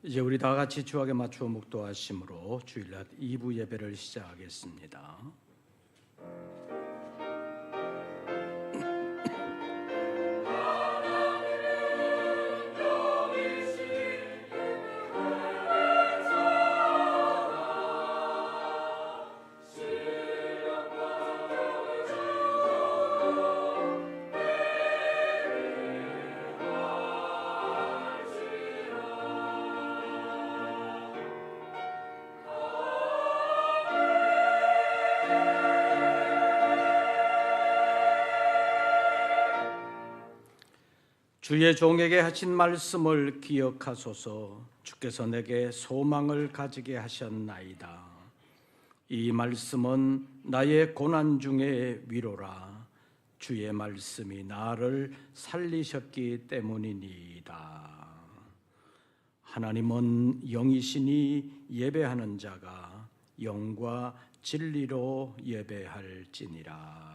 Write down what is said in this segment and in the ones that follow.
이제 우리 다 같이 주악에 맞추어 묵도하심으로 주일낮 2부 예배를 시작하겠습니다. 주의 종에게 하신 말씀을 기억하소서. 주께서 내게 소망을 가지게 하셨나이다. 이 말씀은 나의 고난 중에 위로라. 주의 말씀이 나를 살리셨기 때문이니이다. 하나님은 영이시니 예배하는 자가 영과 진리로 예배할지니라.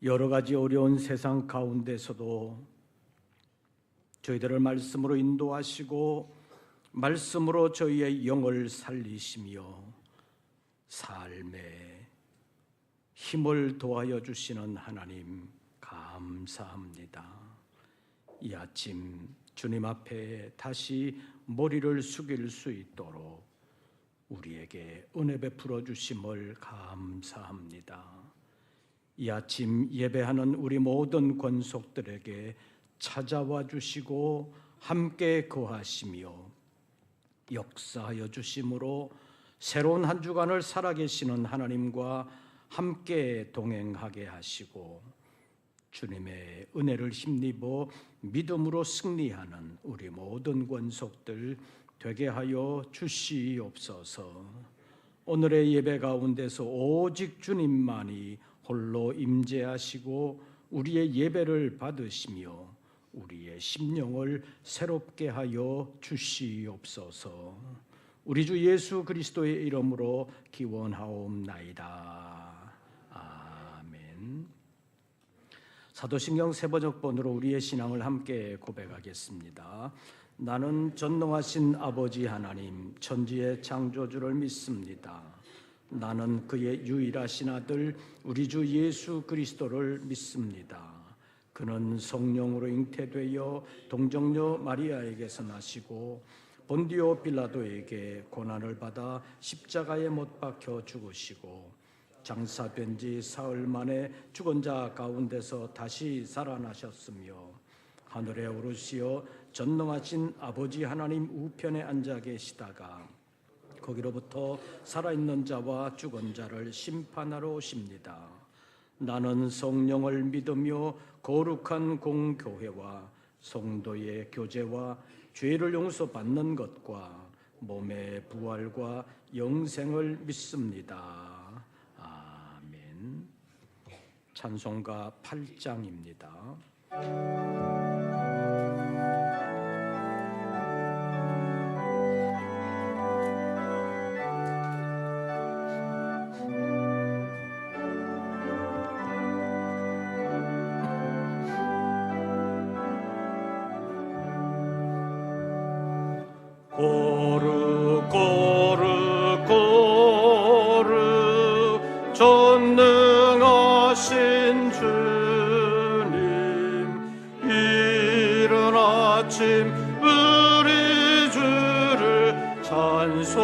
여러 가지 어려운 세상 가운데서도 저희들을 말씀으로 인도하시고 말씀으로 저희의 영을 살리시며 삶에 힘을 도하여 주시는 하나님 감사합니다. 이 아침 주님 앞에 다시 머리를 숙일 수 있도록 우리에게 은혜 베풀어 주심을 감사합니다. 이 아침 예배하는 우리 모든 권속들에게 찾아와 주시고 함께 거하시며 역사하여 주심으로 새로운 한 주간을 살아계시는 하나님과 함께 동행하게 하시고 주님의 은혜를 힘입어 믿음으로 승리하는 우리 모든 권속들 되게 하여 주시옵소서. 오늘의 예배 가운데서 오직 주님만이 홀로 임재하시고 우리의 예배를 받으시며 우리의 심령을 새롭게 하여 주시옵소서. 우리 주 예수 그리스도의 이름으로 기원하옵나이다. 아멘. 사도신경 세번역본으로 우리의 신앙을 함께 고백하겠습니다. 나는 전능하신 아버지 하나님 천지의 창조주를 믿습니다. 나는 그의 유일하신 아들 우리 주 예수 그리스도를 믿습니다. 그는 성령으로 잉태되어 동정녀 마리아에게서 나시고 본디오 빌라도에게 고난을 받아 십자가에 못 박혀 죽으시고 장사된 지 사흘 만에 죽은 자 가운데서 다시 살아나셨으며 하늘에 오르시어 전능하신 아버지 하나님 우편에 앉아 계시다가 거기로부터 살아있는 자와 죽은 자를 심판하러 오십니다. 나는 성령을 믿으며 거룩한 공교회와 성도의 교제와 죄를 용서받는 것과 몸의 부활과 영생을 믿습니다. 아멘. 찬송가 8장입니다. 전능하신 주님 이른 아침 우리 주를 찬송합니다.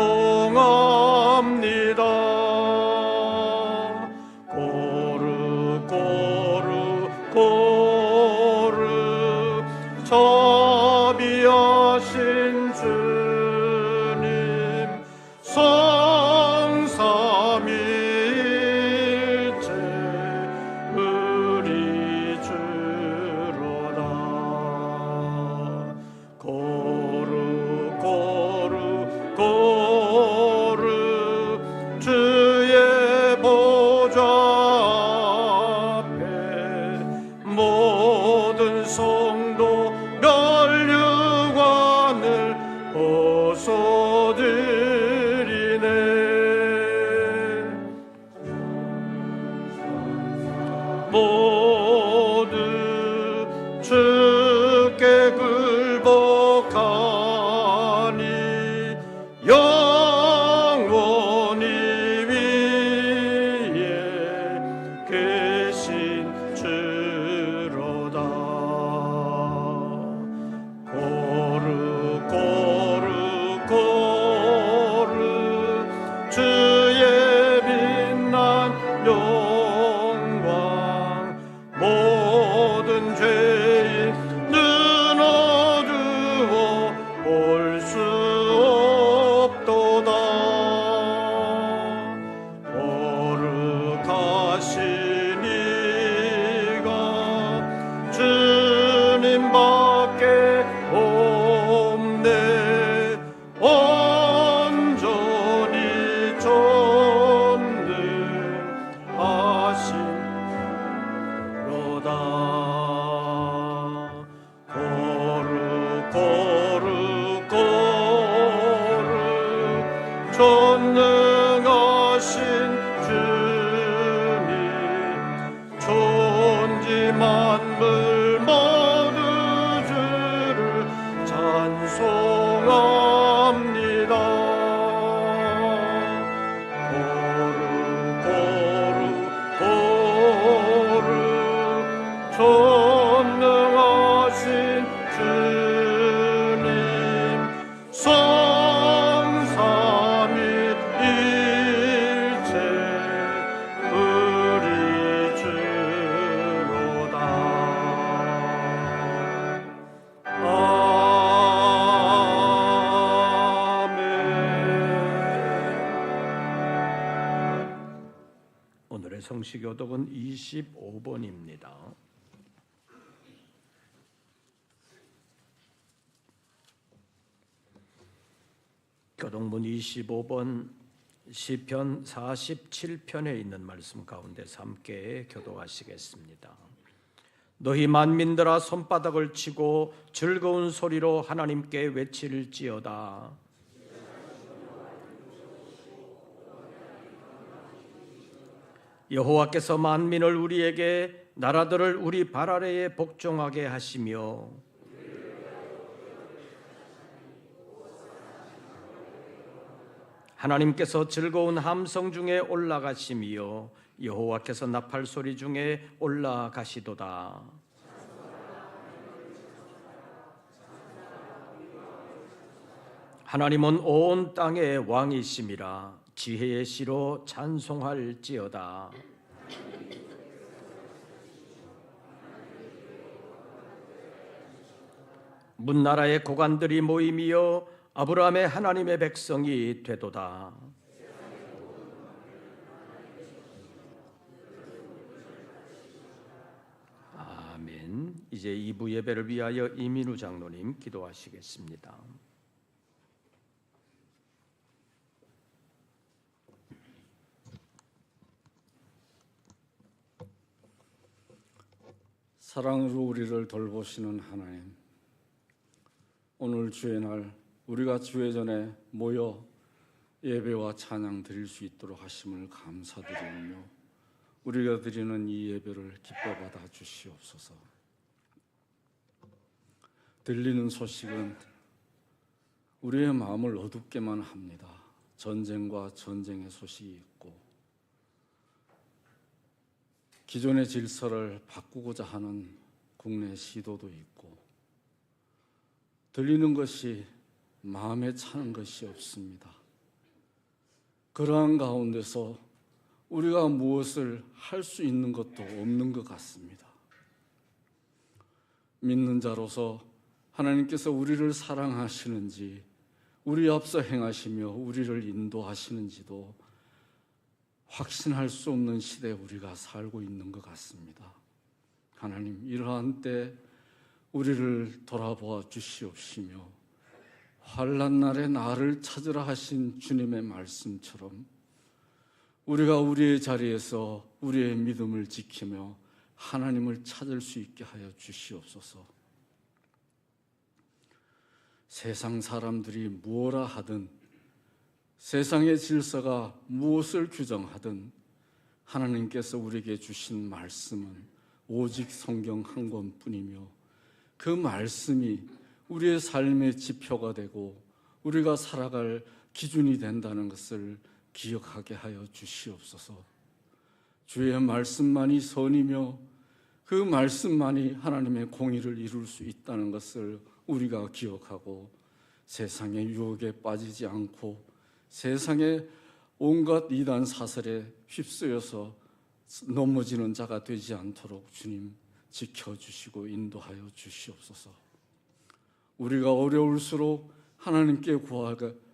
고르 고르 고르 자비하신 주님 성삼일체 우리 주로다. 고르 고르 고르 주의 보좌 앞에 모든 성도 멸류관을 볼 수 없도다. 거룩하신 이가 주님밖에 없네. 온전히 전능하시로다. 전능하신 주님, 천지 만물 모두 주를 찬송합니다. 거룩 전능하신 주님, 성삼위일체 우리 주로다. 아멘. 오늘의 성시교독은 25번입니다. 교독문 25번 시편 47편에 있는 말씀 가운데서 함께 교독하시겠습니다. 너희 만민들아 손바닥을 치고 즐거운 소리로 하나님께 외칠지어다. 여호와께서 만민을 우리에게, 나라들을 우리 발 아래에 복종하게 하시며 하나님께서 즐거운 함성 중에 올라가시며 여호와께서 나팔 소리 중에 올라가시도다. 하나님은 온 땅의 왕이심이라. 지혜의 시로 찬송할지어다. 문나라의 고관들이 모임이여 아브라함의 하나님의 백성이 되도다. 아멘. 이제 2부 예배를 위하여 이민우 장로님 기도하시겠습니다. 사랑으로 우리를 돌보시는 하나님, 오늘 주의 날 우리가 주의 전에 모여 예배와 찬양 드릴 수 있도록 하심을 감사드리며 우리가 드리는 이 예배를 기뻐 받아 주시옵소서. 들리는 소식은 우리의 마음을 어둡게만 합니다. 전쟁과 전쟁의 소식이 있고 기존의 질서를 바꾸고자 하는 국내 시도도 있고 들리는 것이 마음에 차는 것이 없습니다. 그러한 가운데서 우리가 무엇을 할 수 있는 것도 없는 것 같습니다. 믿는 자로서 하나님께서 우리를 사랑하시는지, 우리 앞서 행하시며 우리를 인도하시는지도 확신할 수 없는 시대에 우리가 살고 있는 것 같습니다. 하나님, 이러한 때 우리를 돌아보아 주시옵시며 환난 날에 나를 찾으라 하신 주님의 말씀처럼 우리가 우리의 자리에서 우리의 믿음을 지키며 하나님을 찾을 수 있게 하여 주시옵소서. 세상 사람들이 무엇라 하든, 세상의 질서가 무엇을 규정하든 하나님께서 우리에게 주신 말씀은 오직 성경 한 권뿐이며 그 말씀이 우리의 삶의 지표가 되고 우리가 살아갈 기준이 된다는 것을 기억하게 하여 주시옵소서. 주의 말씀만이 선이며 그 말씀만이 하나님의 공의를 이룰 수 있다는 것을 우리가 기억하고 세상의 유혹에 빠지지 않고 세상의 온갖 이단 사설에 휩쓰여서 넘어지는 자가 되지 않도록 주님 지켜주시고 인도하여 주시옵소서. 우리가 어려울수록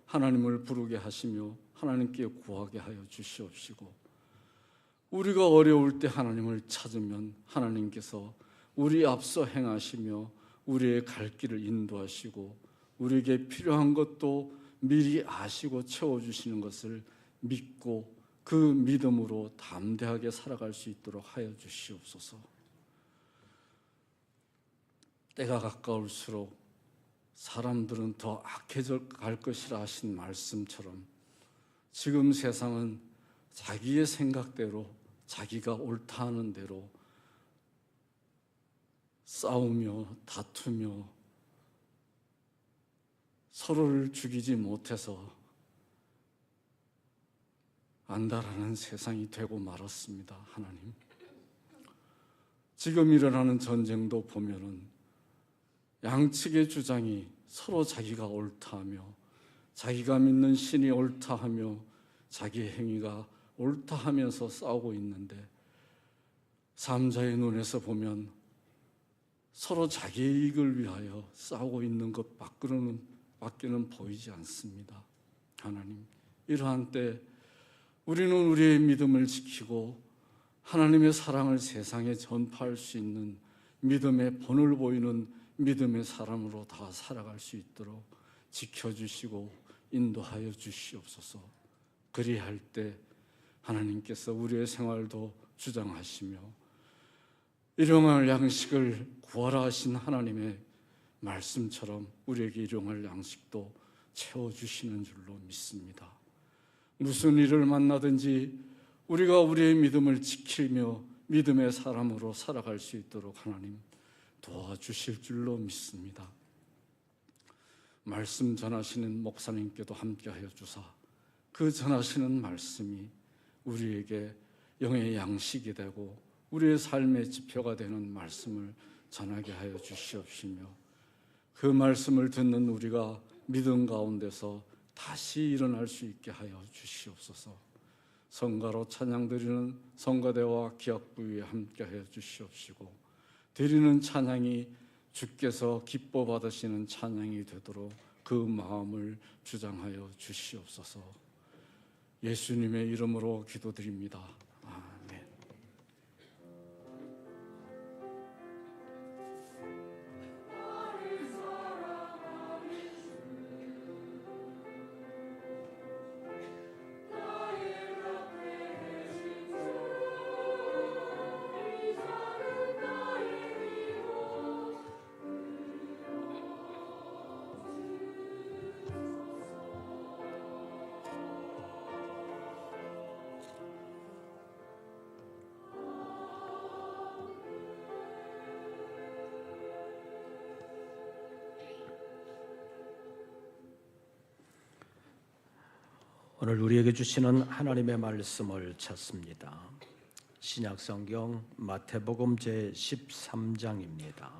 하나님을 부르게 하시며 하나님께 구하게 하여 주시옵시고, 우리가 어려울 때 하나님을 찾으면 하나님께서 우리 앞서 행하시며 우리의 갈 길을 인도하시고 우리에게 필요한 것도 미리 아시고 채워주시는 것을 믿고 그 믿음으로 담대하게 살아갈 수 있도록 하여 주시옵소서. 때가 가까울수록 사람들은 더 악해져 갈 것이라 하신 말씀처럼 지금 세상은 자기의 생각대로 자기가 옳다 하는 대로 싸우며 다투며 서로를 죽이지 못해서 안달하는 세상이 되고 말았습니다. 하나님, 지금 일어나는 전쟁도 보면은 양측의 주장이 서로 자기가 옳다하며 자기가 믿는 신이 옳다하며 자기의 행위가 옳다하면서 싸우고 있는데, 삼자의 눈에서 보면 서로 자기의 이익을 위하여 싸우고 있는 것 밖에는 보이지 않습니다. 하나님, 이러한 때 우리는 우리의 믿음을 지키고 하나님의 사랑을 세상에 전파할 수 있는 믿음의 본을 보이는 믿음의 사람으로 다 살아갈 수 있도록 지켜주시고 인도하여 주시옵소서. 그리할 때 하나님께서 우리의 생활도 주장하시며 일용할 양식을 구하라 하신 하나님의 말씀처럼 우리에게 일용할 양식도 채워주시는 줄로 믿습니다. 무슨 일을 만나든지 우리가 우리의 믿음을 지키며 믿음의 사람으로 살아갈 수 있도록 하나님 도와주실 줄로 믿습니다. 말씀 전하시는 목사님께도 함께하여 주사 그 전하시는 말씀이 우리에게 영의 양식이 되고 우리의 삶의 지표가 되는 말씀을 전하게 하여 주시옵시며, 그 말씀을 듣는 우리가 믿음 가운데서 다시 일어날 수 있게 하여 주시옵소서. 성가로 찬양드리는 성가대와 기악부위에 함께하여 주시옵시고, 드리는 찬양이 주께서 기뻐 받으시는 찬양이 되도록 그 마음을 주장하여 주시옵소서. 예수님의 이름으로 기도드립니다. 아멘. 오늘 우리에게 주시는 하나님의 말씀을 찾습니다. 신약성경 마태복음 제13장입니다.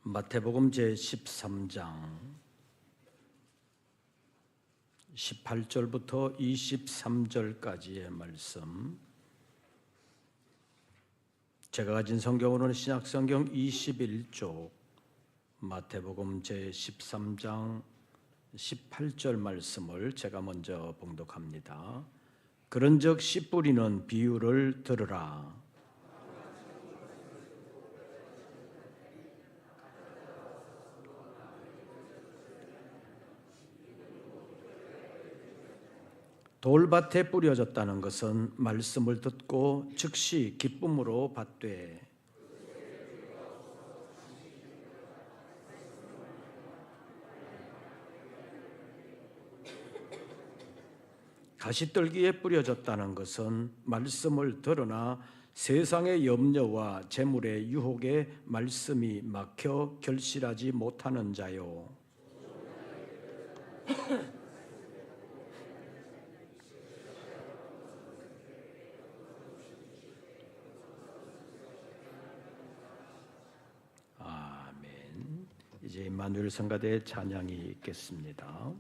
마태복음 제13장 18절부터 23절까지의 말씀, 제가 가진 성경으로는 신약성경 21쪽 마태복음 제13장 18절 말씀을 제가 먼저 봉독합니다. 그런즉 씨 뿌리는 비유를 들으라. 돌밭에 뿌려졌다는 것은 말씀을 듣고 즉시 기쁨으로 받되 가시떨기에 뿌려졌다는 것은 말씀을 들으나 세상의 염려와 재물의 유혹에 말씀이 막혀 결실하지 못하는 자요. 이제 임마누엘 성가대의 찬양이 있겠습니다.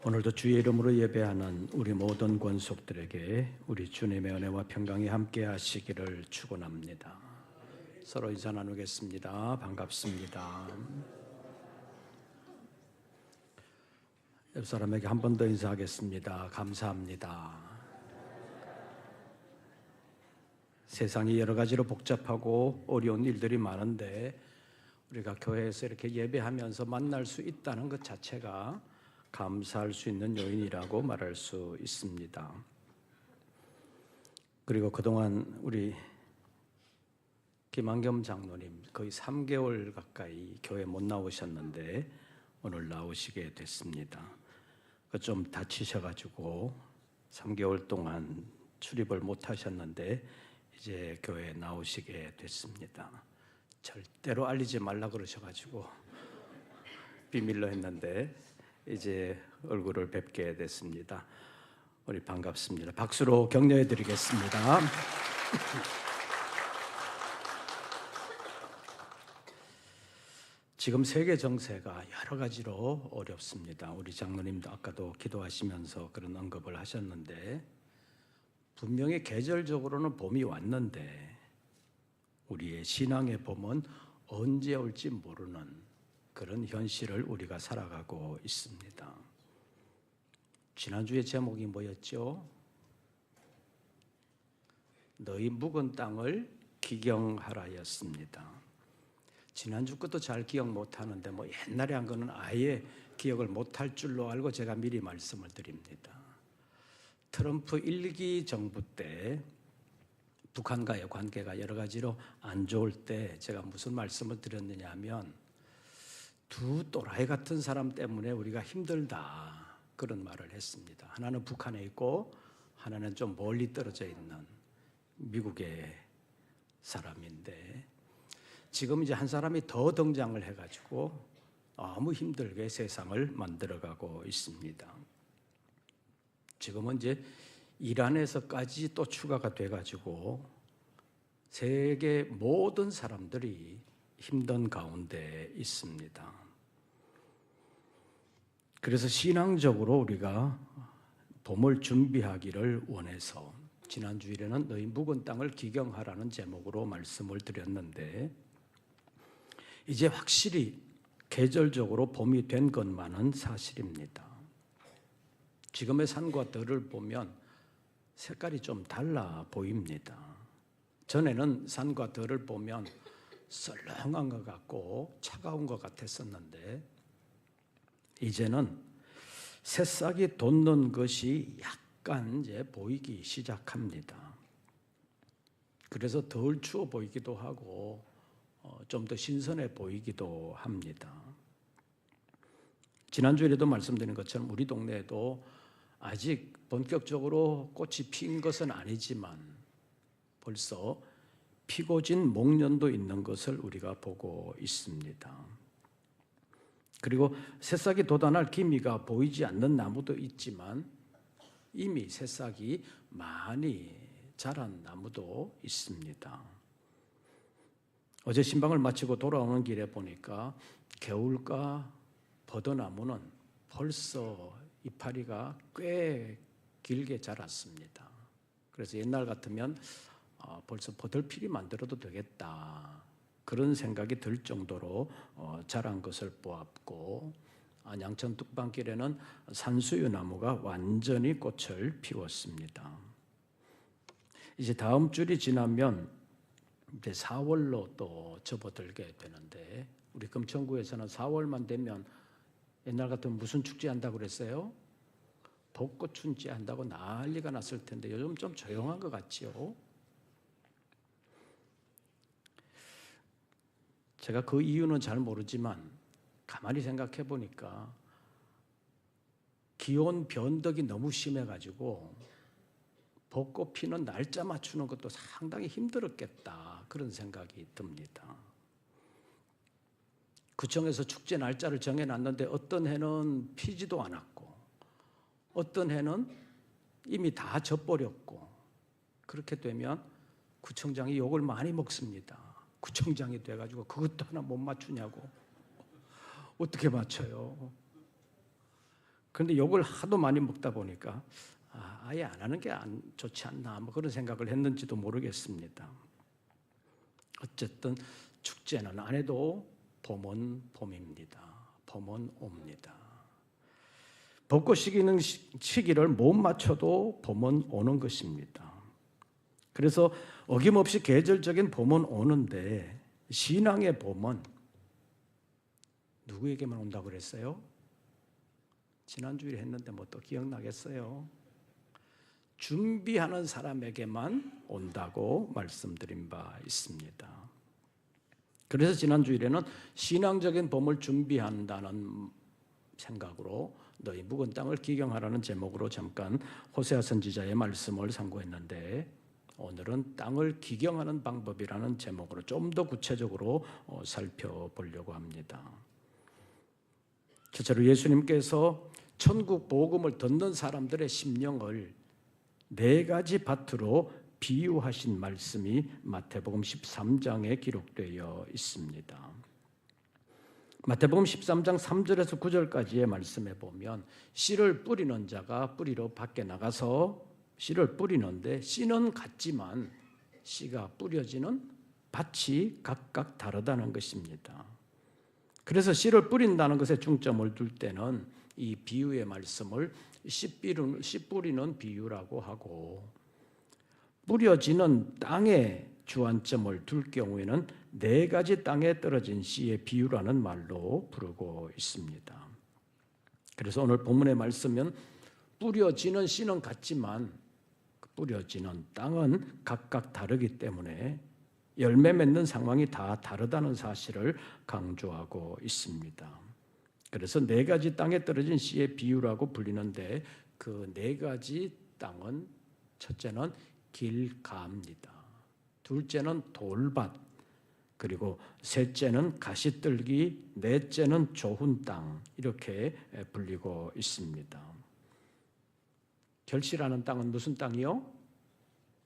오늘도 주의 이름으로 예배하는 우리 모든 권속들에게 우리 주님의 은혜와 평강이 함께 하시기를 축원합니다. 서로 인사 나누겠습니다. 반갑습니다. 옆 사람에게 한 번 더 인사하겠습니다. 감사합니다. 세상이 여러 가지로 복잡하고 어려운 일들이 많은데 우리가 교회에서 이렇게 예배하면서 만날 수 있다는 것 자체가 감사할 수 있는 요인이라고 말할 수 있습니다. 그리고 그동안 우리 김한겸 장로님 거의 3개월 가까이 교회 못 나오셨는데 오늘 나오시게 됐습니다. 좀 다치셔가지고 3개월 동안 출입을 못 하셨는데 이제 교회에 나오시게 됐습니다. 절대로 알리지 말라 그러셔가지고 비밀로 했는데 이제 얼굴을 뵙게 됐습니다. 우리 반갑습니다. 박수로 격려해 드리겠습니다. 지금 세계 정세가 여러 가지로 어렵습니다. 우리 장로님도 아까도 기도하시면서 그런 언급을 하셨는데 분명히 계절적으로는 봄이 왔는데 우리의 신앙의 봄은 언제 올지 모르는 그런 현실을 우리가 살아가고 있습니다. 지난주에 제목이 뭐였죠? 너희 묵은 땅을 기경하라였습니다. 지난주 것도 잘 기억 못하는데 옛날에 한 거는 아예 기억을 못할 줄로 알고 제가 미리 말씀을 드립니다. 트럼프 1기 정부 때 북한과의 관계가 여러 가지로 안 좋을 때 제가 무슨 말씀을 드렸느냐 하면 두 또라이 같은 사람 때문에 우리가 힘들다 그런 말을 했습니다. 하나는 북한에 있고 하나는 좀 멀리 떨어져 있는 미국의 사람인데 지금 이제 한 사람이 더 등장을 해가지고 너무 힘들게 세상을 만들어가고 있습니다. 지금은 이제 이란에서까지 또 추가가 돼가지고 세계 모든 사람들이 힘든 가운데 있습니다. 그래서 신앙적으로 우리가 봄을 준비하기를 원해서 지난 주일에는 너희 묵은 땅을 기경하라는 제목으로 말씀을 드렸는데 이제 확실히 계절적으로 봄이 된 것만은 사실입니다. 지금의 산과 들을 보면 색깔이 좀 달라 보입니다. 전에는 산과 들을 보면 썰렁한 것 같고 차가운 것 같았었는데 이제는 새싹이 돋는 것이 약간 이제 보이기 시작합니다. 그래서 덜 추워 보이기도 하고 좀 더 신선해 보이기도 합니다. 지난주에도 말씀드린 것처럼 우리 동네에도 아직 본격적으로 꽃이 핀 것은 아니지만 벌써 피고 진 목련도 있는 것을 우리가 보고 있습니다. 그리고 새싹이 돋아날 기미가 보이지 않는 나무도 있지만 이미 새싹이 많이 자란 나무도 있습니다. 어제 신방을 마치고 돌아오는 길에 보니까 개울가 버드나무는 벌써 이파리가 꽤 길게 자랐습니다. 그래서 옛날 같으면 벌써 버들피리 만들어도 되겠다, 그런 생각이 들 정도로 자란 것을 보았고, 안양천 뚝방길에는 산수유 나무가 완전히 꽃을 피웠습니다. 이제 다음 주이 지나면 이제 4월로 또 접어들게 되는데, 우리 금천구에서는 4월만 되면 옛날 같으면 무슨 축제 한다고 그랬어요? 벚꽃 춘지 한다고 난리가 났을 텐데 요즘 좀 조용한 것 같지요. 제가 그 이유는 잘 모르지만 가만히 생각해 보니까 기온 변덕이 너무 심해가지고 벚꽃 피는 날짜 맞추는 것도 상당히 힘들었겠다, 그런 생각이 듭니다. 구청에서 축제 날짜를 정해놨는데 어떤 해는 피지도 않았고 어떤 해는 이미 다 져버렸고, 그렇게 되면 구청장이 욕을 많이 먹습니다. 구청장이 돼가지고 그것도 하나 못 맞추냐고. 어떻게 맞춰요? 그런데 욕을 하도 많이 먹다 보니까 아예 안 하는 게 좋지 않나, 뭐 그런 생각을 했는지도 모르겠습니다. 어쨌든 축제는 안 해도 봄은 봄입니다. 봄은 옵니다. 벚꽃 시기를 못 맞춰도 봄은 오는 것입니다. 그래서 어김없이 계절적인 봄은 오는데, 신앙의 봄은 누구에게만 온다고 그랬어요? 지난주에 했는데 뭐 또 기억나겠어요? 준비하는 사람에게만 온다고 말씀드린 바 있습니다. 그래서 지난주일에는 신앙적인 봄을 준비한다는 생각으로 너희 묵은 땅을 기경하라는 제목으로 잠깐 호세아 선지자의 말씀을 상고했는데, 오늘은 땅을 기경하는 방법이라는 제목으로 좀 더 구체적으로 살펴보려고 합니다. 첫째로 예수님께서 천국 복음을 듣는 사람들의 심령을 4가지 밭으로 비유하신 말씀이 마태복음 13장에 기록되어 있습니다. 마태복음 13장 3절에서 9절까지의 말씀에 보면 씨를 뿌리는 자가 뿌리로 밖에 나가서 씨를 뿌리는데, 씨는 같지만 씨가 뿌려지는 밭이 각각 다르다는 것입니다. 그래서 씨를 뿌린다는 것에 중점을 둘 때는 이 비유의 말씀을 씨 뿌리는 비유라고 하고, 뿌려지는 땅에 주안점을 둘 경우에는 4가지 땅에 떨어진 씨의 비유라는 말로 부르고 있습니다. 그래서 오늘 본문의 말씀은 뿌려지는 씨는 같지만 뿌려지는 땅은 각각 다르기 때문에 열매 맺는 상황이 다 다르다는 사실을 강조하고 있습니다. 그래서 4가지 땅에 떨어진 씨의 비유라고 불리는데, 그 4가지 땅은 첫째는 길가입니다. 둘째는 돌밭, 그리고 셋째는 가시떨기, 넷째는 좋은 땅, 이렇게 불리고 있습니다. 결실하는 땅은 무슨 땅이요?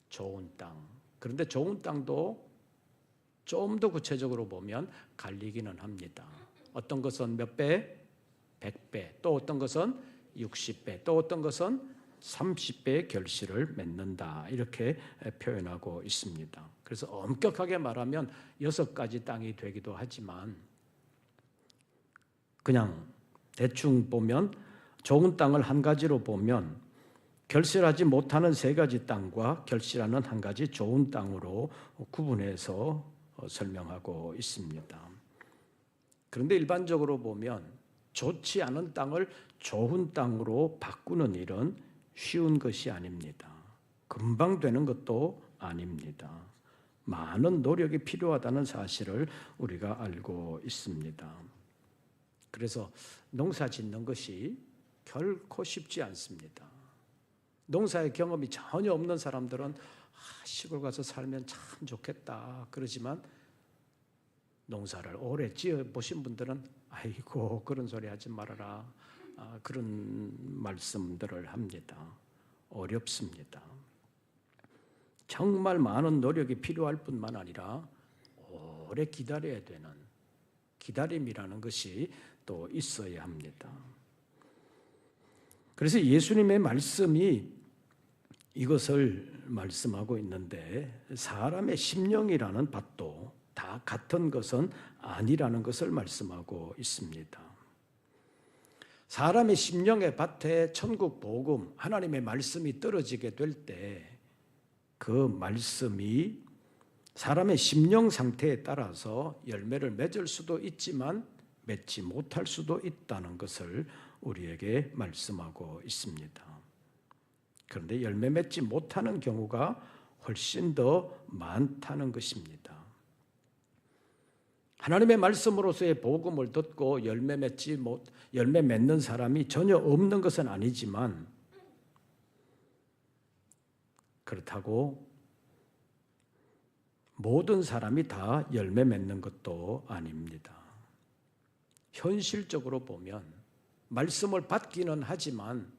좋은 땅. 그런데 좋은 땅도 좀 더 구체적으로 보면 갈리기는 합니다. 어떤 것은 몇 배? 100배. 또 어떤 것은 60배. 또 어떤 것은 30배의 결실을 맺는다, 이렇게 표현하고 있습니다. 그래서 엄격하게 말하면 6가지 땅이 되기도 하지만, 그냥 대충 보면 좋은 땅을 한 가지로 보면 결실하지 못하는 3가지 땅과 결실하는 1가지 좋은 땅으로 구분해서 설명하고 있습니다. 그런데 일반적으로 보면 좋지 않은 땅을 좋은 땅으로 바꾸는 일은 쉬운 것이 아닙니다. 금방 되는 것도 아닙니다. 많은 노력이 필요하다는 사실을 우리가 알고 있습니다. 그래서 농사 짓는 것이 결코 쉽지 않습니다. 농사의 경험이 전혀 없는 사람들은 시골 가서 살면 참 좋겠다 그러지만, 농사를 오래 지어 보신 분들은 아이고 그런 소리 하지 말아라. 그런 말씀들을 합니다. 어렵습니다. 정말 많은 노력이 필요할 뿐만 아니라 오래 기다려야 되는 기다림이라는 것이 또 있어야 합니다. 그래서 예수님의 말씀이 이것을 말씀하고 있는데 사람의 심령이라는 밭도 다 같은 것은 아니라는 것을 말씀하고 있습니다. 사람의 심령의 밭에 천국 복음, 하나님의 말씀이 떨어지게 될 때 그 말씀이 사람의 심령 상태에 따라서 열매를 맺을 수도 있지만 맺지 못할 수도 있다는 것을 우리에게 말씀하고 있습니다. 그런데 열매 맺지 못하는 경우가 훨씬 더 많다는 것입니다. 하나님의 말씀으로서의 복음을 듣고 열매 맺는 사람이 전혀 없는 것은 아니지만 그렇다고 모든 사람이 다 열매 맺는 것도 아닙니다. 현실적으로 보면 말씀을 받기는 하지만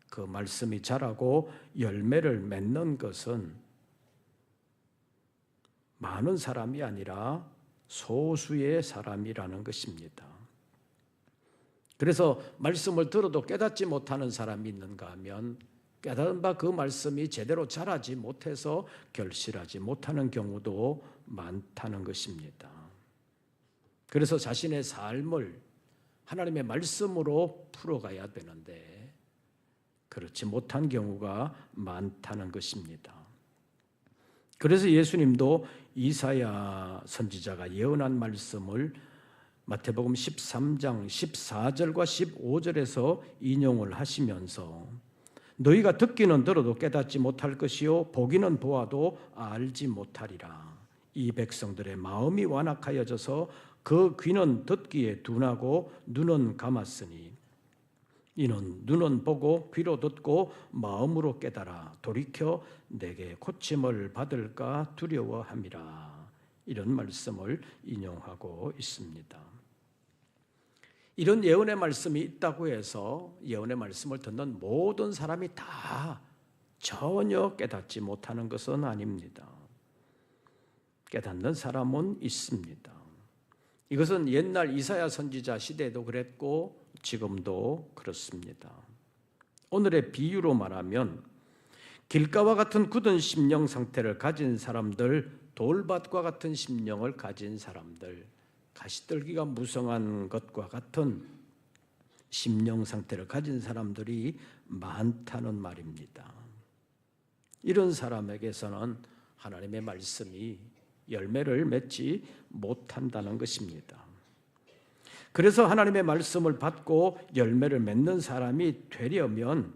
그 말씀이 자라고 열매를 맺는 것은 많은 사람이 아니라 소수의 사람이라는 것입니다. 그래서 말씀을 들어도 깨닫지 못하는 사람이 있는가 하면 깨달은 바 그 말씀이 제대로 자라지 못해서 결실하지 못하는 경우도 많다는 것입니다. 그래서 자신의 삶을 하나님의 말씀으로 풀어가야 되는데 그렇지 못한 경우가 많다는 것입니다. 그래서 예수님도 이사야 선지자가 예언한 말씀을 마태복음 13장 14절과 15절에서 인용을 하시면서 너희가 듣기는 들어도 깨닫지 못할 것이요 보기는 보아도 알지 못하리라. 이 백성들의 마음이 완악하여져서 그 귀는 듣기에 둔하고 눈은 감았으니 이는 눈은 보고 귀로 듣고 마음으로 깨달아 돌이켜 내게 고침을 받을까 두려워함이라. 이런 말씀을 인용하고 있습니다. 이런 예언의 말씀이 있다고 해서 예언의 말씀을 듣는 모든 사람이 다 전혀 깨닫지 못하는 것은 아닙니다. 깨닫는 사람은 있습니다. 이것은 옛날 이사야 선지자 시대에도 그랬고 지금도 그렇습니다. 오늘의 비유로 말하면 길가와 같은 굳은 심령 상태를 가진 사람들, 돌밭과 같은 심령을 가진 사람들, 가시떨기가 무성한 것과 같은 심령 상태를 가진 사람들이 많다는 말입니다. 이런 사람에게서는 하나님의 말씀이 열매를 맺지 못한다는 것입니다. 그래서 하나님의 말씀을 받고 열매를 맺는 사람이 되려면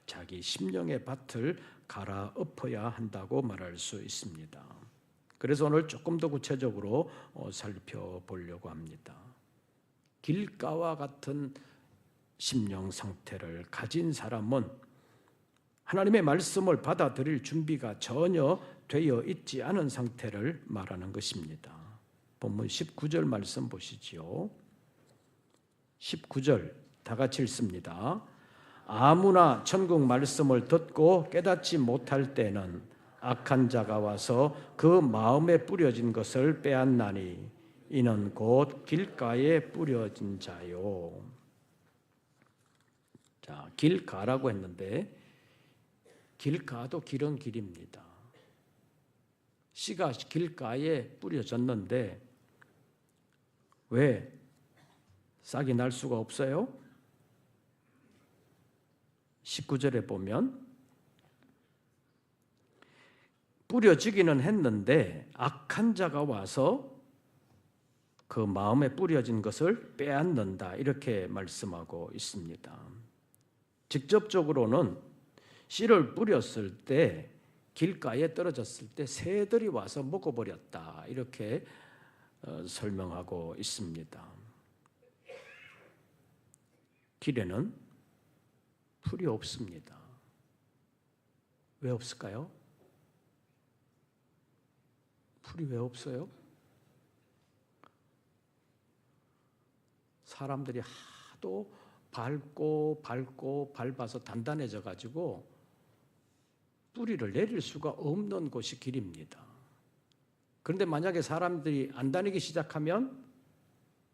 자기 심령의 밭을 갈아엎어야 한다고 말할 수 있습니다. 그래서 오늘 조금 더 구체적으로 살펴보려고 합니다. 길가와 같은 심령 상태를 가진 사람은 하나님의 말씀을 받아들일 준비가 전혀 되어 있지 않은 상태를 말하는 것입니다. 본문 19절 말씀 보시지요. 19절 다 같이 읽습니다. 아무나 천국 말씀을 듣고 깨닫지 못할 때는 악한 자가 와서 그 마음에 뿌려진 것을 빼앗나니 이는 곧 길가에 뿌려진 자요. 자, 길가라고 했는데 길가도 길은 길입니다. 씨가 길가에 뿌려졌는데 왜 싹이 날 수가 없어요? 19절에 보면 뿌려지기는 했는데 악한 자가 와서 그 마음에 뿌려진 것을 빼앗는다 이렇게 말씀하고 있습니다. 직접적으로는 씨를 뿌렸을 때 길가에 떨어졌을 때 새들이 와서 먹어버렸다 이렇게 설명하고 있습니다. 길에는 풀이 없습니다. 왜 없을까요? 풀이 왜 없어요? 사람들이 하도 밟고 밟아서 단단해져 가지고 뿌리를 내릴 수가 없는 곳이 길입니다. 그런데 만약에 사람들이 안 다니기 시작하면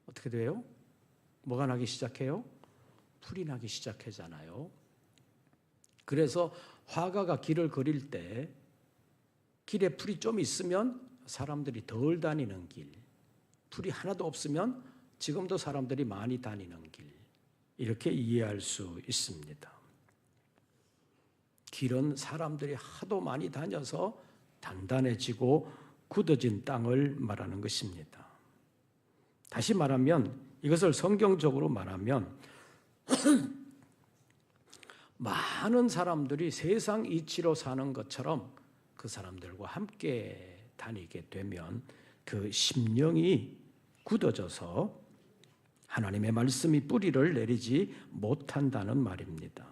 어떻게 돼요? 뭐가 나기 시작해요? 풀이 나기 시작하잖아요. 그래서 화가가 길을 그릴 때 길에 풀이 좀 있으면 사람들이 덜 다니는 길, 풀이 하나도 없으면 지금도 사람들이 많이 다니는 길, 이렇게 이해할 수 있습니다. 길은 사람들이 하도 많이 다녀서 단단해지고 굳어진 땅을 말하는 것입니다. 다시 말하면, 이것을 성경적으로 말하면 많은 사람들이 세상 이치로 사는 것처럼 그 사람들과 함께 다니게 되면 그 심령이 굳어져서 하나님의 말씀이 뿌리를 내리지 못한다는 말입니다.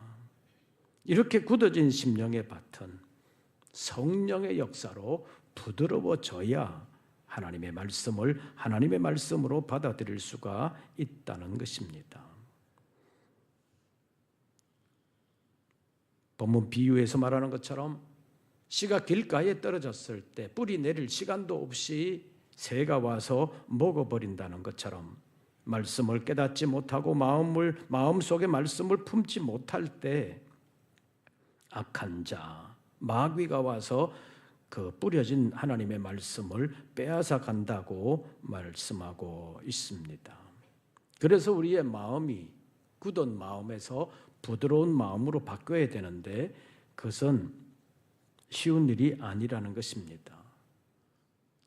이렇게 굳어진 심령의 밭은 성령의 역사로 부드러워져야 하나님의 말씀을 하나님의 말씀으로 받아들일 수가 있다는 것입니다. 본문 비유에서 말하는 것처럼 씨가 길가에 떨어졌을 때 뿌리 내릴 시간도 없이 새가 와서 먹어버린다는 것처럼 말씀을 깨닫지 못하고 마음속에 말씀을 품지 못할 때 악한 자, 마귀가 와서 그 뿌려진 하나님의 말씀을 빼앗아 간다고 말씀하고 있습니다. 그래서 우리의 마음이 굳은 마음에서 부드러운 마음으로 바뀌어야 되는데 그것은 쉬운 일이 아니라는 것입니다.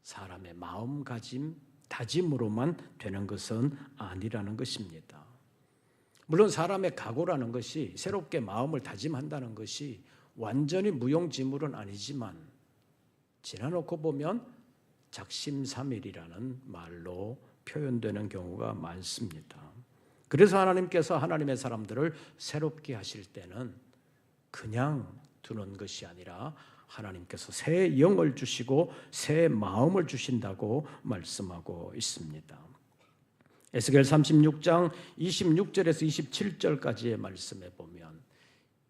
사람의 마음가짐, 다짐으로만 되는 것은 아니라는 것입니다. 물론 사람의 각오라는 것이, 새롭게 마음을 다짐한다는 것이 완전히 무용지물은 아니지만 지나놓고 보면 작심삼일이라는 말로 표현되는 경우가 많습니다. 그래서 하나님께서 하나님의 사람들을 새롭게 하실 때는 그냥 두는 것이 아니라 하나님께서 새 영을 주시고 새 마음을 주신다고 말씀하고 있습니다. 에스겔 36장 26절에서 27절까지의 말씀에 보면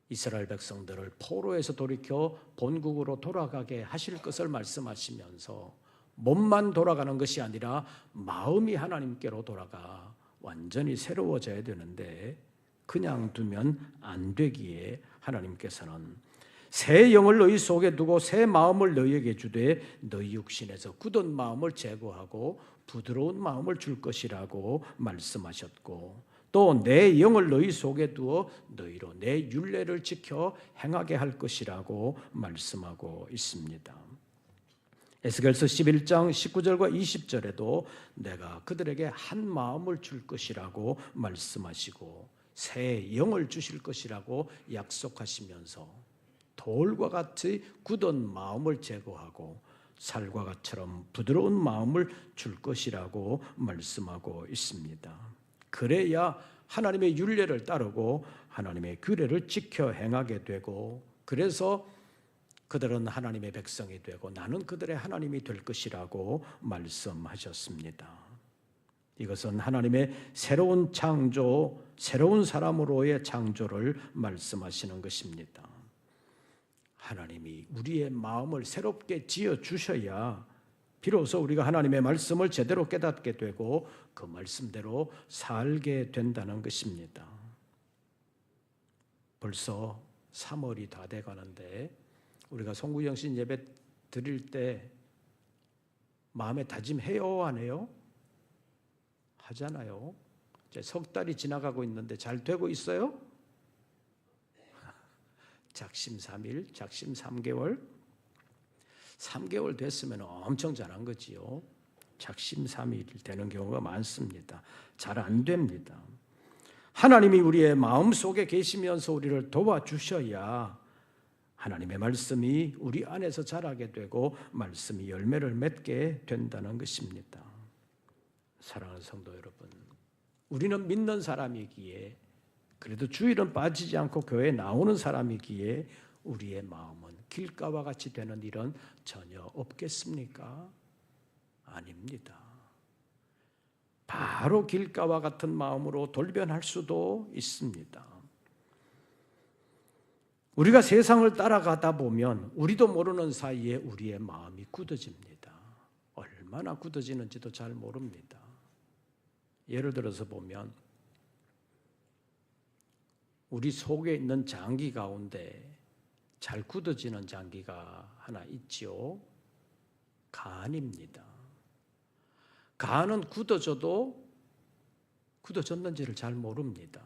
이스라엘 백성들을 포로에서 돌이켜 본국으로 돌아가게 하실 것을 말씀하시면서 몸만 돌아가는 것이 아니라 마음이 하나님께로 돌아가 완전히 새로워져야 되는데 그냥 두면 안 되기에 하나님께서는 새 영을 너희 속에 두고 새 마음을 너희에게 주되 너희 육신에서 굳은 마음을 제거하고 부드러운 마음을 줄 것이라고 말씀하셨고 또 내 영을 너희 속에 두어 너희로 내 율례를 지켜 행하게 할 것이라고 말씀하고 있습니다. 에스겔서 11장 19절과 20절에도 내가 그들에게 한 마음을 줄 것이라고 말씀하시고 새 영을 주실 것이라고 약속하시면서 돌과 같이 굳은 마음을 제거하고 살과 같처럼 부드러운 마음을 줄 것이라고 말씀하고 있습니다. 그래야 하나님의 율례를 따르고 하나님의 규례를 지켜 행하게 되고 그래서 그들은 하나님의 백성이 되고 나는 그들의 하나님이 될 것이라고 말씀하셨습니다. 이것은 하나님의 새로운 창조, 새로운 사람으로의 창조를 말씀하시는 것입니다. 하나님이 우리의 마음을 새롭게 지어주셔야 비로소 우리가 하나님의 말씀을 제대로 깨닫게 되고 그 말씀대로 살게 된다는 것입니다. 벌써 3월이 다 돼가는데 우리가 송구영신 예배 드릴 때 마음에 다짐해요, 안 해요? 하잖아요. 이제 석 달이 지나가고 있는데 잘 되고 있어요? 작심 3일, 작심 3개월. 3개월 됐으면 엄청 잘한 거지요. 작심 3일 되는 경우가 많습니다. 잘 안 됩니다. 하나님이 우리의 마음속에 계시면서 우리를 도와주셔야 하나님의 말씀이 우리 안에서 자라게 되고 말씀이 열매를 맺게 된다는 것입니다. 사랑하는 성도 여러분, 우리는 믿는 사람이기에 그래도 주일은 빠지지 않고 교회에 나오는 사람이기에 우리의 마음은 길가와 같이 되는 일은 전혀 없겠습니까? 아닙니다. 바로 길가와 같은 마음으로 돌변할 수도 있습니다. 우리가 세상을 따라가다 보면 우리도 모르는 사이에 우리의 마음이 굳어집니다. 얼마나 굳어지는지도 잘 모릅니다. 예를 들어서 보면 우리 속에 있는 장기 가운데 잘 굳어지는 장기가 하나 있지요. 간입니다. 간은 굳어져도 굳어졌는지를 잘 모릅니다.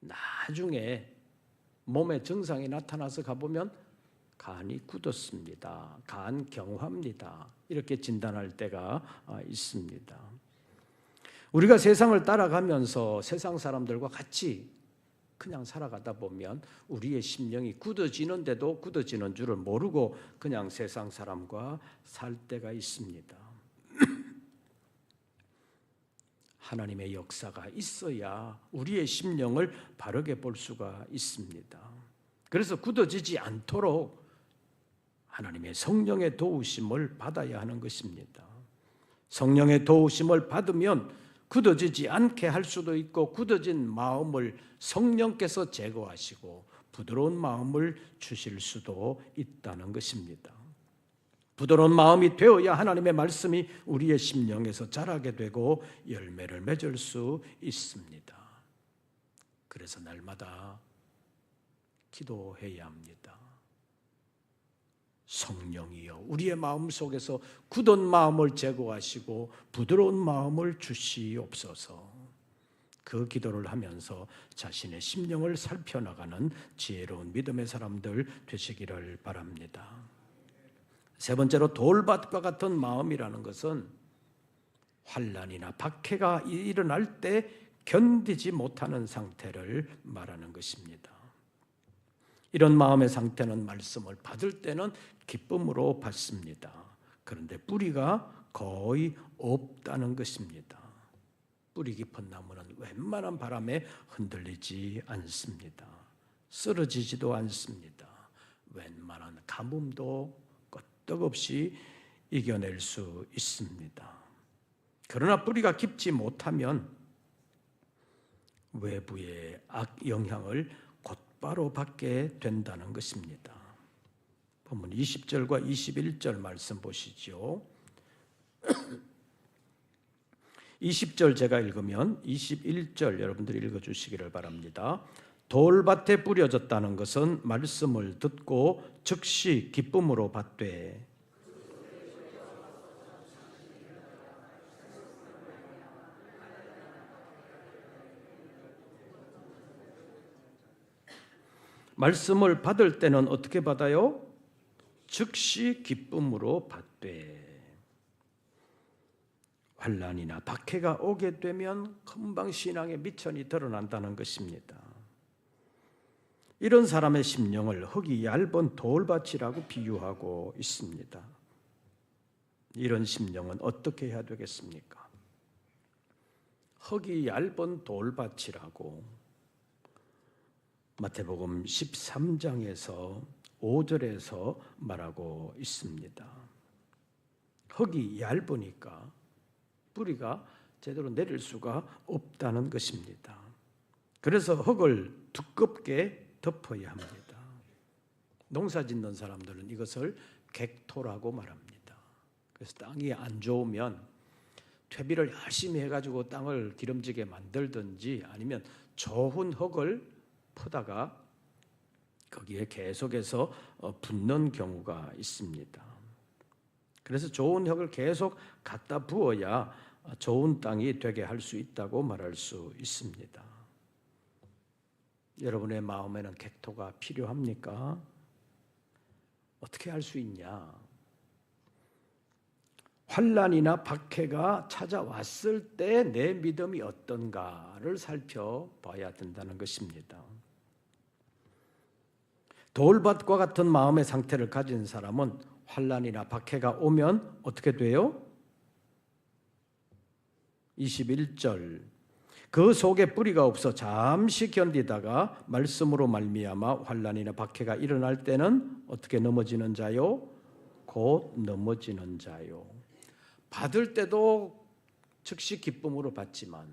나중에 몸에 증상이 나타나서 가보면 간이 굳었습니다. 간경화입니다. 이렇게 진단할 때가 있습니다. 우리가 세상을 따라가면서 세상 사람들과 같이 그냥 살아가다 보면 우리의 심령이 굳어지는데도 굳어지는 줄을 모르고 그냥 세상 사람과 살 때가 있습니다. 하나님의 역사가 있어야 우리의 심령을 바르게 볼 수가 있습니다. 그래서 굳어지지 않도록 하나님의 성령의 도우심을 받아야 하는 것입니다. 성령의 도우심을 받으면 굳어지지 않게 할 수도 있고 굳어진 마음을 성령께서 제거하시고 부드러운 마음을 주실 수도 있다는 것입니다. 부드러운 마음이 되어야 하나님의 말씀이 우리의 심령에서 자라게 되고 열매를 맺을 수 있습니다. 그래서 날마다 기도해야 합니다. 성령이여 우리의 마음 속에서 굳은 마음을 제거하시고 부드러운 마음을 주시옵소서. 그 기도를 하면서 자신의 심령을 살펴나가는 지혜로운 믿음의 사람들 되시기를 바랍니다. 세 번째로 돌밭과 같은 마음이라는 것은 환난이나 박해가 일어날 때 견디지 못하는 상태를 말하는 것입니다. 이런 마음의 상태는 말씀을 받을 때는 기쁨으로 받습니다. 그런데 뿌리가 거의 없다는 것입니다. 뿌리 깊은 나무는 웬만한 바람에 흔들리지 않습니다. 쓰러지지도 않습니다. 웬만한 가뭄도 끄떡없이 이겨낼 수 있습니다. 그러나 뿌리가 깊지 못하면 외부의 악 영향을 곧바로 받게 된다는 것입니다. 본문 20절과 21절 말씀 보시죠. 20절 제가 읽으면 21절 여러분들이 읽어주시기를 바랍니다. 돌밭에 뿌려졌다는 것은 말씀을 듣고 즉시 기쁨으로 받되 말씀을 받을 때는 어떻게 받아요? 즉시 기쁨으로 받되 환난이나 박해가 오게 되면 금방 신앙의 미천이 드러난다는 것입니다. 이런 사람의 심령을 흙이 얇은 돌밭이라고 비유하고 있습니다. 이런 심령은 어떻게 해야 되겠습니까? 흙이 얇은 돌밭이라고 마태복음 13장에서 5절에서 말하고 있습니다. 흙이 얇으니까 뿌리가 제대로 내릴 수가 없다는 것입니다. 그래서 흙을 두껍게 덮어야 합니다. 농사 짓는 사람들은 이것을 객토라고 말합니다. 그래서 땅이 안 좋으면 퇴비를 열심히 해가지고 땅을 기름지게 만들든지 아니면 좋은 흙을 퍼다가 거기에 계속해서 붓는 경우가 있습니다. 그래서 좋은 흙을 계속 갖다 부어야 좋은 땅이 되게 할 수 있다고 말할 수 있습니다. 여러분의 마음에는 객토가 필요합니까? 어떻게 할 수 있냐? 환난이나 박해가 찾아왔을 때 내 믿음이 어떤가를 살펴봐야 된다는 것입니다. 돌밭과 같은 마음의 상태를 가진 사람은 환난이나 박해가 오면 어떻게 돼요? 21절 그 속에 뿌리가 없어 잠시 견디다가 말씀으로 말미암아 환난이나 박해가 일어날 때는 어떻게 넘어지는 자요? 곧 넘어지는 자요. 받을 때도 즉시 기쁨으로 받지만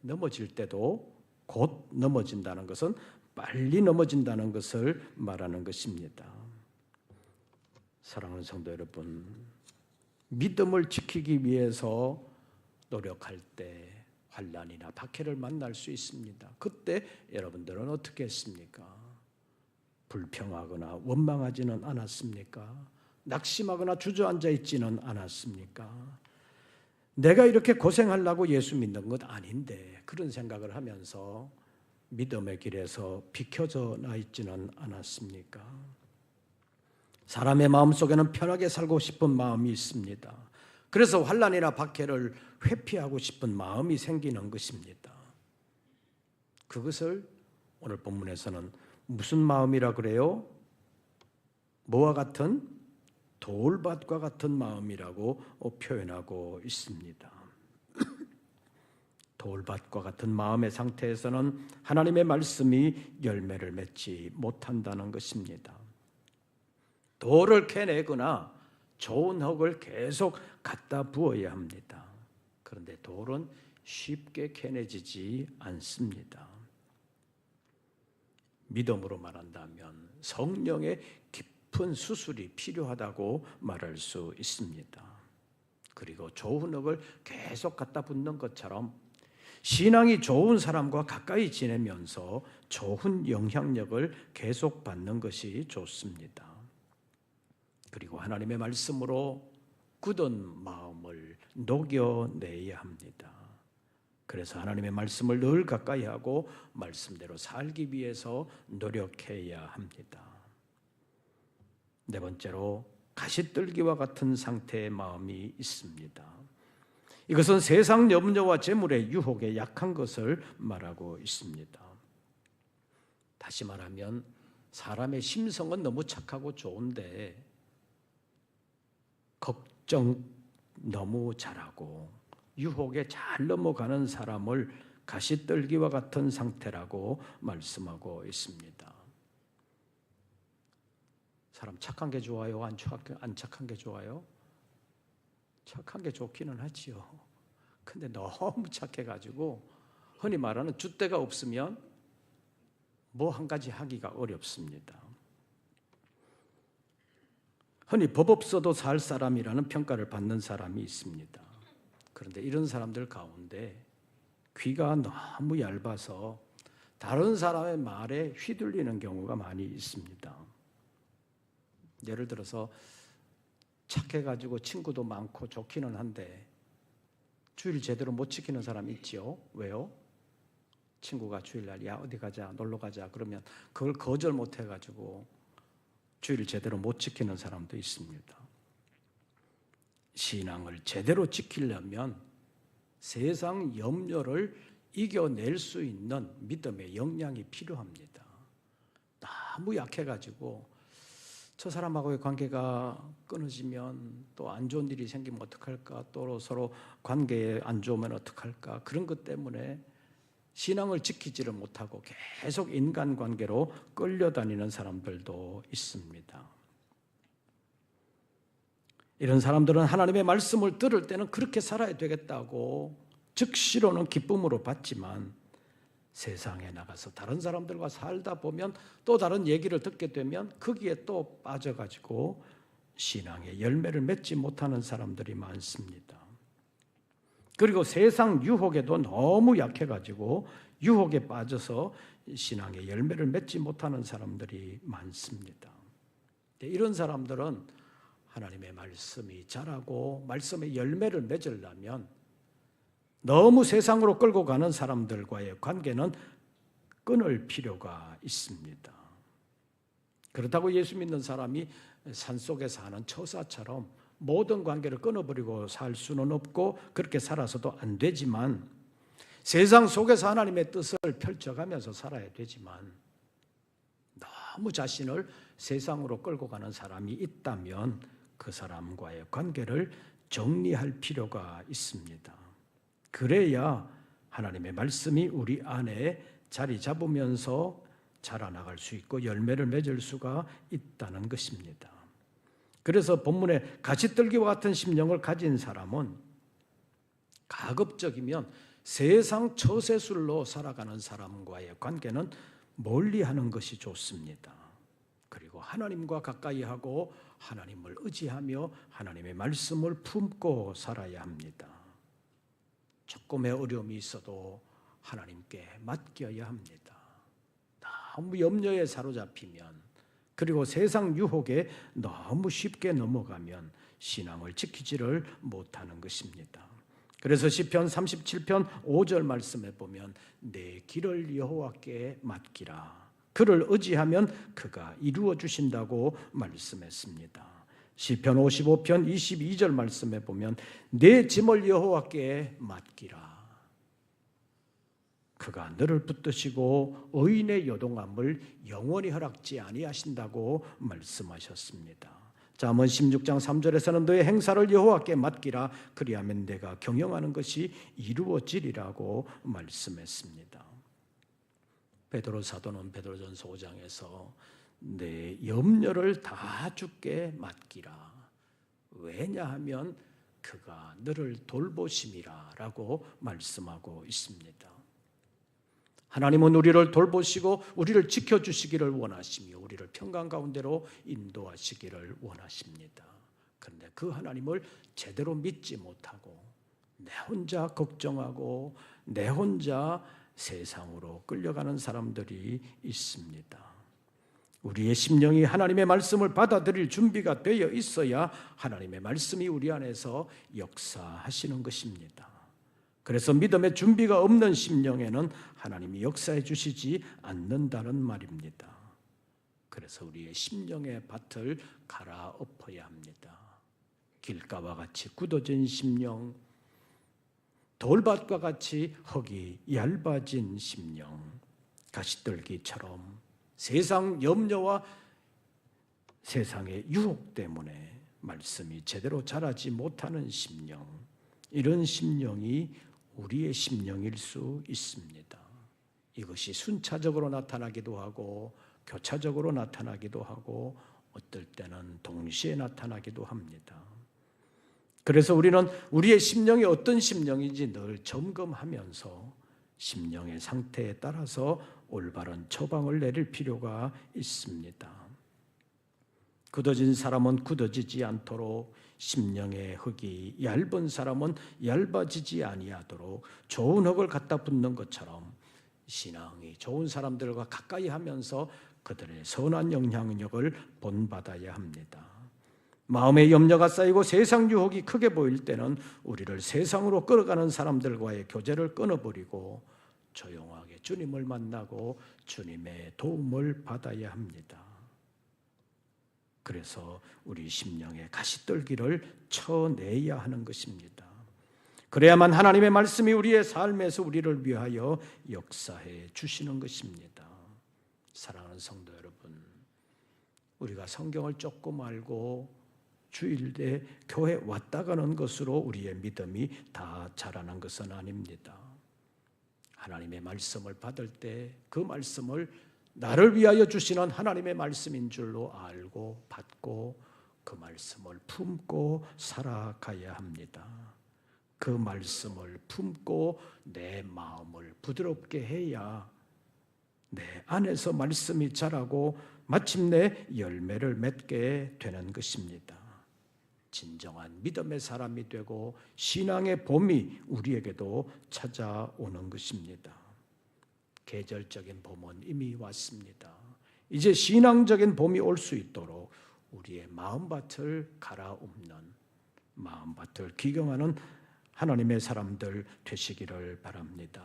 넘어질 때도 곧 넘어진다는 것은 빨리 넘어진다는 것을 말하는 것입니다. 사랑하는 성도 여러분, 믿음을 지키기 위해서 노력할 때 환난이나 박해를 만날 수 있습니다. 그때 여러분들은 어떻게 했습니까? 불평하거나 원망하지는 않았습니까? 낙심하거나 주저앉아 있지는 않았습니까? 내가 이렇게 고생하려고 예수 믿는 것 아닌데, 그런 생각을 하면서 믿음의 길에서 비켜져 나 있지는 않았습니까? 사람의 마음속에는 편하게 살고 싶은 마음이 있습니다. 그래서 환난이나 박해를 회피하고 싶은 마음이 생기는 것입니다. 그것을 오늘 본문에서는 무슨 마음이라 그래요? 뭐와 같은? 돌밭과 같은 마음이라고 표현하고 있습니다. 돌밭과 같은 마음의 상태에서는 하나님의 말씀이 열매를 맺지 못한다는 것입니다. 돌을 캐내거나 좋은 흙을 계속 갖다 부어야 합니다. 그런데 돌은 쉽게 캐내지지 않습니다. 믿음으로 말한다면 성령의 깊은 수술이 필요하다고 말할 수 있습니다. 그리고 좋은 흙을 계속 갖다 붓는 것처럼 신앙이 좋은 사람과 가까이 지내면서 좋은 영향력을 계속 받는 것이 좋습니다. 그리고 하나님의 말씀으로 굳은 마음을 녹여내야 합니다. 그래서 하나님의 말씀을 늘 가까이 하고 말씀대로 살기 위해서 노력해야 합니다. 네 번째로 가시떨기와 같은 상태의 마음이 있습니다. 이것은 세상 염려와 재물의 유혹에 약한 것을 말하고 있습니다. 다시 말하면 사람의 심성은 너무 착하고 좋은데 걱정 너무 잘하고 유혹에 잘 넘어가는 사람을 가시떨기와 같은 상태라고 말씀하고 있습니다. 사람 착한 게 좋아요? 안 착한 게 좋아요? 착한 게 좋기는 하지요. 근데 너무 착해가지고 흔히 말하는 줏대가 없으면 뭐 한 가지 하기가 어렵습니다. 흔히 법 없어도 살 사람이라는 평가를 받는 사람이 있습니다. 그런데 이런 사람들 가운데 귀가 너무 얇아서 다른 사람의 말에 휘둘리는 경우가 많이 있습니다. 예를 들어서 착해가지고 친구도 많고 좋기는 한데 주일 제대로 못 지키는 사람이 있지요. 왜요? 친구가 주일날 야 어디 가자 놀러 가자 그러면 그걸 거절 못 해가지고 주일 제대로 못 지키는 사람도 있습니다. 신앙을 제대로 지키려면 세상 염려를 이겨낼 수 있는 믿음의 역량이 필요합니다. 너무 약해가지고 저 사람하고의 관계가 끊어지면 또 안 좋은 일이 생기면 어떡할까, 또 서로 관계에 안 좋으면 어떡할까, 그런 것 때문에 신앙을 지키지를 못하고 계속 인간관계로 끌려다니는 사람들도 있습니다. 이런 사람들은 하나님의 말씀을 들을 때는 그렇게 살아야 되겠다고 즉시로는 기쁨으로 받지만 세상에 나가서 다른 사람들과 살다 보면 또 다른 얘기를 듣게 되면 거기에 또 빠져가지고 신앙의 열매를 맺지 못하는 사람들이 많습니다. 그리고 세상 유혹에도 너무 약해가지고 유혹에 빠져서 신앙의 열매를 맺지 못하는 사람들이 많습니다. 이런 사람들은 하나님의 말씀이 자라고 말씀의 열매를 맺으려면 너무 세상으로 끌고 가는 사람들과의 관계는 끊을 필요가 있습니다. 그렇다고 예수 믿는 사람이 산속에 사는 처사처럼 모든 관계를 끊어버리고 살 수는 없고 그렇게 살아서도 안 되지만 세상 속에서 하나님의 뜻을 펼쳐가면서 살아야 되지만 너무 자신을 세상으로 끌고 가는 사람이 있다면 그 사람과의 관계를 정리할 필요가 있습니다. 그래야 하나님의 말씀이 우리 안에 자리 잡으면서 자라나갈 수 있고 열매를 맺을 수가 있다는 것입니다. 그래서 본문에 가시떨기와 같은 심령을 가진 사람은 가급적이면 세상 처세술로 살아가는 사람과의 관계는 멀리하는 것이 좋습니다. 그리고 하나님과 가까이 하고 하나님을 의지하며 하나님의 말씀을 품고 살아야 합니다. 조금의 어려움이 있어도 하나님께 맡겨야 합니다. 너무 염려에 사로잡히면, 그리고 세상 유혹에 너무 쉽게 넘어가면 신앙을 지키지를 못하는 것입니다. 그래서 시편 37편 5절 말씀에 보면 내 길을 여호와께 맡기라. 그를 의지하면 그가 이루어 주신다고 말씀했습니다. 시편 55편 22절 말씀에 보면 내 짐을 여호와께 맡기라. 그가 너를 붙드시고 의인의 요동함을 영원히 허락지 아니하신다고 말씀하셨습니다. 잠언 16장 3절에서는 너의 행사를 여호와께 맡기라. 그리하면 내가 경영하는 것이 이루어지리라고 말씀했습니다. 베드로 사도는 베드로전서 5장에서 내 염려를 다 주께 맡기라. 왜냐하면 그가 너를 돌보심이라 라고 말씀하고 있습니다. 하나님은 우리를 돌보시고 우리를 지켜주시기를 원하시며 우리를 평강 가운데로 인도하시기를 원하십니다. 그런데 그 하나님을 제대로 믿지 못하고 내 혼자 걱정하고 내 혼자 세상으로 끌려가는 사람들이 있습니다. 우리의 심령이 하나님의 말씀을 받아들일 준비가 되어 있어야 하나님의 말씀이 우리 안에서 역사하시는 것입니다. 그래서 믿음의 준비가 없는 심령에는 하나님이 역사해 주시지 않는다는 말입니다. 그래서 우리의 심령의 밭을 갈아엎어야 합니다. 길가와 같이 굳어진 심령, 돌밭과 같이 흙이 얇아진 심령, 가시떨기처럼 세상 염려와 세상의 유혹 때문에 말씀이 제대로 자라지 못하는 심령, 이런 심령이 우리의 심령일 수 있습니다. 이것이 순차적으로 나타나기도 하고 교차적으로 나타나기도 하고 어떨 때는 동시에 나타나기도 합니다. 그래서 우리는 우리의 심령이 어떤 심령인지 늘 점검하면서 심령의 상태에 따라서 올바른 처방을 내릴 필요가 있습니다. 굳어진 사람은 굳어지지 않도록, 심령의 흙이 얇은 사람은 얇아지지 아니하도록 좋은 흙을 갖다 붓는 것처럼 신앙이 좋은 사람들과 가까이 하면서 그들의 선한 영향력을 본받아야 합니다. 마음의 염려가 쌓이고 세상 유혹이 크게 보일 때는 우리를 세상으로 끌어가는 사람들과의 교제를 끊어버리고 조용하게 주님을 만나고 주님의 도움을 받아야 합니다. 그래서 우리 심령의 가시떨기를 쳐내야 하는 것입니다. 그래야만 하나님의 말씀이 우리의 삶에서 우리를 위하여 역사해 주시는 것입니다. 사랑하는 성도 여러분, 우리가 성경을 조금 알고 주일에 교회 왔다 가는 것으로 우리의 믿음이 다 자라는 것은 아닙니다. 하나님의 말씀을 받을 때 그 말씀을 나를 위하여 주시는 하나님의 말씀인 줄로 알고 받고 그 말씀을 품고 살아가야 합니다. 그 말씀을 품고 내 마음을 부드럽게 해야 내 안에서 말씀이 자라고 마침내 열매를 맺게 되는 것입니다. 진정한 믿음의 사람이 되고 신앙의 봄이 우리에게도 찾아오는 것입니다. 계절적인 봄은 이미 왔습니다. 이제 신앙적인 봄이 올 수 있도록 우리의 마음밭을 갈아엎는, 마음밭을 기경하는 하나님의 사람들 되시기를 바랍니다.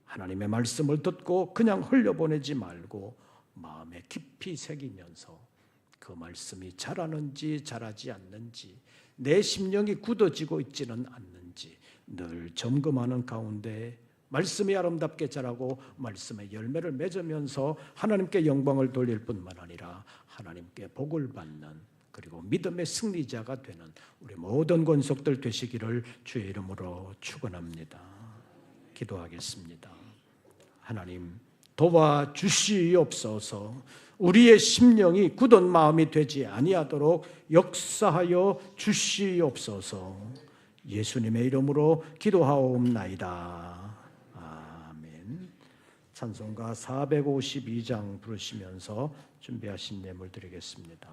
하나님의 말씀을 듣고 그냥 흘려보내지 말고 마음에 깊이 새기면서 그 말씀이 자라는지 자라지 않는지, 내 심령이 굳어지고 있지는 않는지 늘 점검하는 가운데 말씀이 아름답게 자라고 말씀의 열매를 맺으면서 하나님께 영광을 돌릴 뿐만 아니라 하나님께 복을 받는, 그리고 믿음의 승리자가 되는 우리 모든 권속들 되시기를 주의 이름으로 축원합니다. 기도하겠습니다. 하나님, 도와주시옵소서. 우리의 심령이 굳은 마음이 되지 아니하도록 역사하여 주시옵소서. 예수님의 이름으로 기도하옵나이다. 아멘. 찬송가 452장 부르시면서 준비하신 예물 드리겠습니다.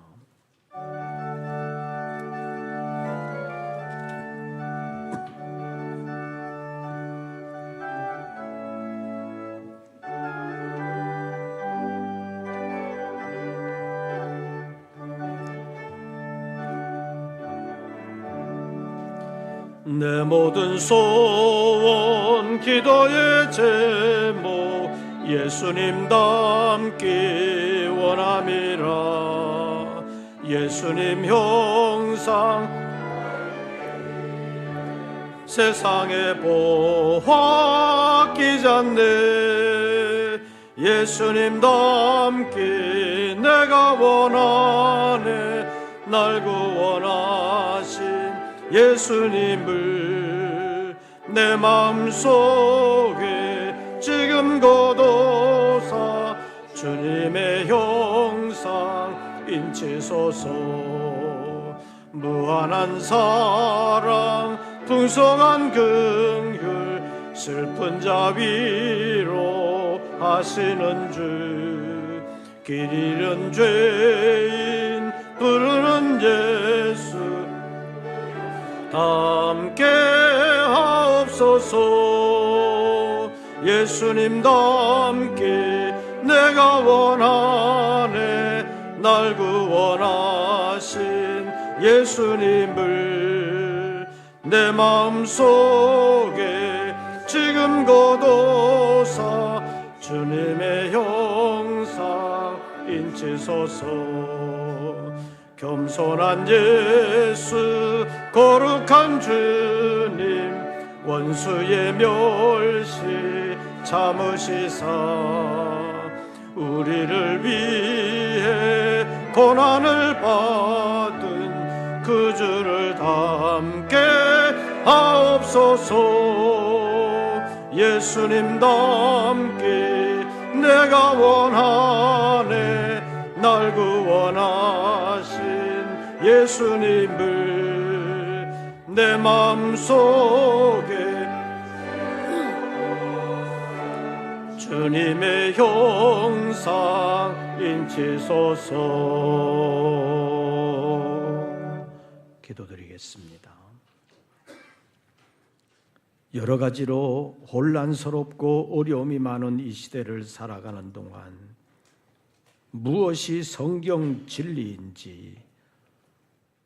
내 모든 소원 기도의 제목 예수님 닮기 원함이라. 예수님 형상 세상에 보화 끼잖네. 예수님 닮기 내가 원하네. 날 구원하신 예수님을 내 마음속에 지금 거둬사 주님의 형상 인치소서. 무한한 사랑 풍성한 긍휼 슬픈 자 위로 하시는 주. 길 잃은 죄인 부르는 예수 함께 하옵소서. 예수님 닮기 내가 원하네. 날 구원하신 예수님을 내 마음속에 지금 거둬사 주님의 형상 인치소서. 겸손한 예수 거룩한 주님 원수의 멸시 참으시사 우리를 위해 고난을 받은 그 주를 닮게 하옵소서. 예수님 닮기 내가 원하네. 날 구원하신 예수님을 내 마음속에 주님의 형상 인치소서. 기도드리겠습니다. 여러 가지로 혼란스럽고 어려움이 많은 이 시대를 살아가는 동안 무엇이 성경 진리인지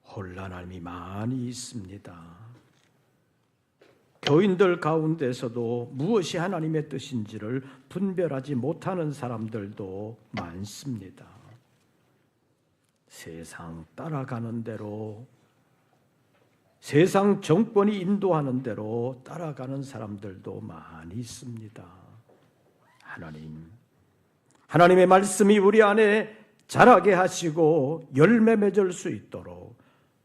혼란함이 많이 있습니다. 교인들 가운데서도 무엇이 하나님의 뜻인지를 분별하지 못하는 사람들도 많습니다. 세상 따라가는 대로, 세상 정권이 인도하는 대로 따라가는 사람들도 많이 있습니다. 하나님의 말씀이 우리 안에 자라게 하시고 열매 맺을 수 있도록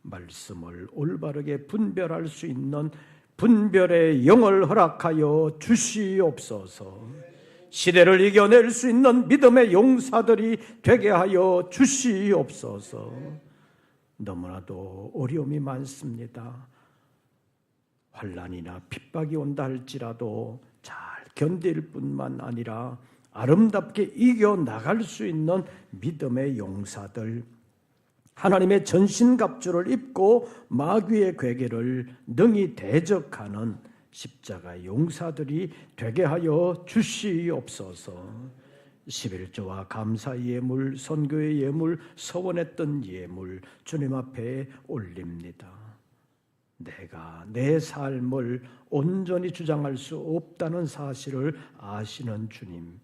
말씀을 올바르게 분별할 수 있는 분별의 영을 허락하여 주시옵소서. 시대를 이겨낼 수 있는 믿음의 용사들이 되게 하여 주시옵소서. 너무나도 어려움이 많습니다. 환난이나 핍박이 온다 할지라도 잘 견딜 뿐만 아니라 아름답게 이겨나갈 수 있는 믿음의 용사들, 하나님의 전신갑주를 입고 마귀의 괴계를 능히 대적하는 십자가 용사들이 되게 하여 주시옵소서. 11조와 감사 예물, 선교의 예물, 서원했던 예물 주님 앞에 올립니다. 내가 내 삶을 온전히 주장할 수 없다는 사실을 아시는 주님,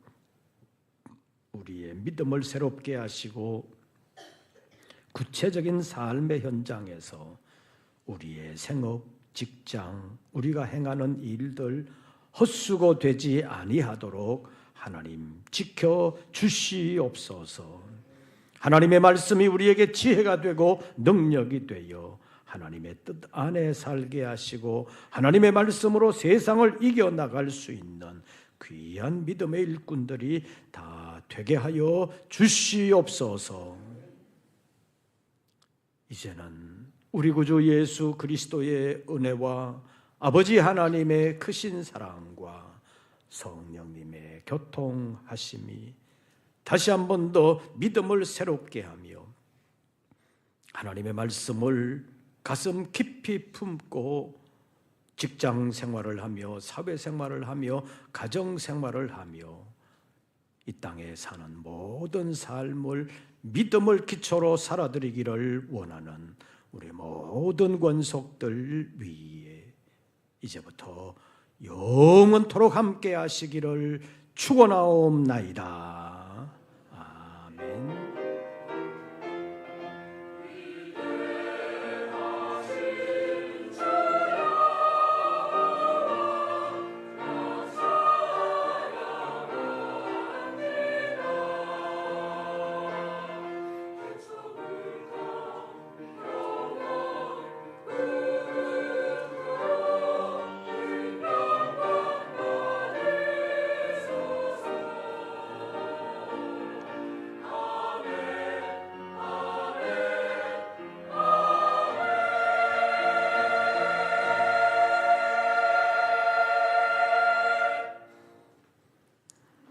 우리의 믿음을 새롭게 하시고 구체적인 삶의 현장에서 우리의 생업, 직장, 우리가 행하는 일들 헛수고 되지 아니하도록 하나님 지켜 주시옵소서. 하나님의 말씀이 우리에게 지혜가 되고 능력이 되어 하나님의 뜻 안에 살게 하시고 하나님의 말씀으로 세상을 이겨나갈 수 있는 귀한 믿음의 일꾼들이 다 되게 하여 주시옵소서. 이제는 우리 구주 예수 그리스도의 은혜와 아버지 하나님의 크신 사랑과 성령님의 교통하심이 다시 한 번 더 믿음을 새롭게 하며 하나님의 말씀을 가슴 깊이 품고 직장 생활을 하며 사회 생활을 하며 가정 생활을 하며 이 땅에 사는 모든 삶을 믿음을 기초로 살아드리기를 원하는 우리 모든 권속들 위에 이제부터 영원토록 함께 하시기를 축원하옵나이다. 아멘.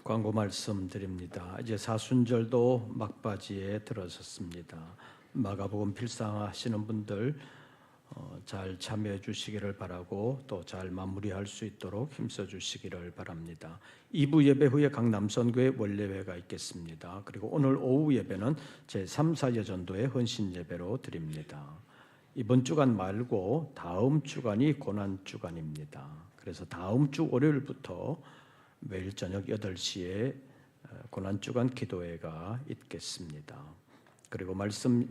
광고 말씀드립니다. 이제 사순절도 막바지에 들어섰습니다. 마가복음 필상하시는 분들 잘 참여해 주시기를 바라고 또 잘 마무리할 수 있도록 힘써 주시기를 바랍니다. 2부 예배 후에 강남선교회 원례회가 있겠습니다. 그리고 오늘 오후 예배는 제3, 4여전도의 헌신 예배로 드립니다. 이번 주간 말고 다음 주간이 고난주간입니다. 그래서 다음 주 월요일부터 매일 저녁 8시에 고난주간 기도회가 있겠습니다. 그리고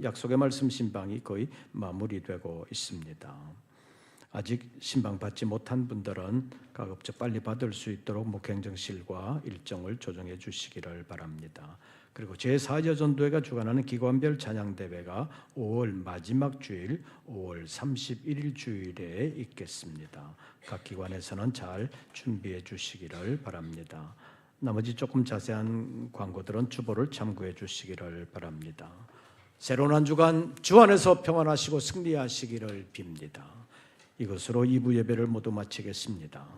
약속의 말씀 신방이 거의 마무리되고 있습니다. 아직 신방 받지 못한 분들은 가급적 빨리 받을 수 있도록 목행정실과 일정을 조정해 주시기를 바랍니다. 그리고 제4여전도회가 주관하는 기관별 찬양대회가 5월 마지막 주일 5월 31일 주일에 있겠습니다. 각 기관에서는 잘 준비해 주시기를 바랍니다. 나머지 조금 자세한 광고들은 주보를 참고해 주시기를 바랍니다. 새로운 한 주간 주 안에서 평안하시고 승리하시기를 빕니다. 이것으로 2부 예배를 모두 마치겠습니다.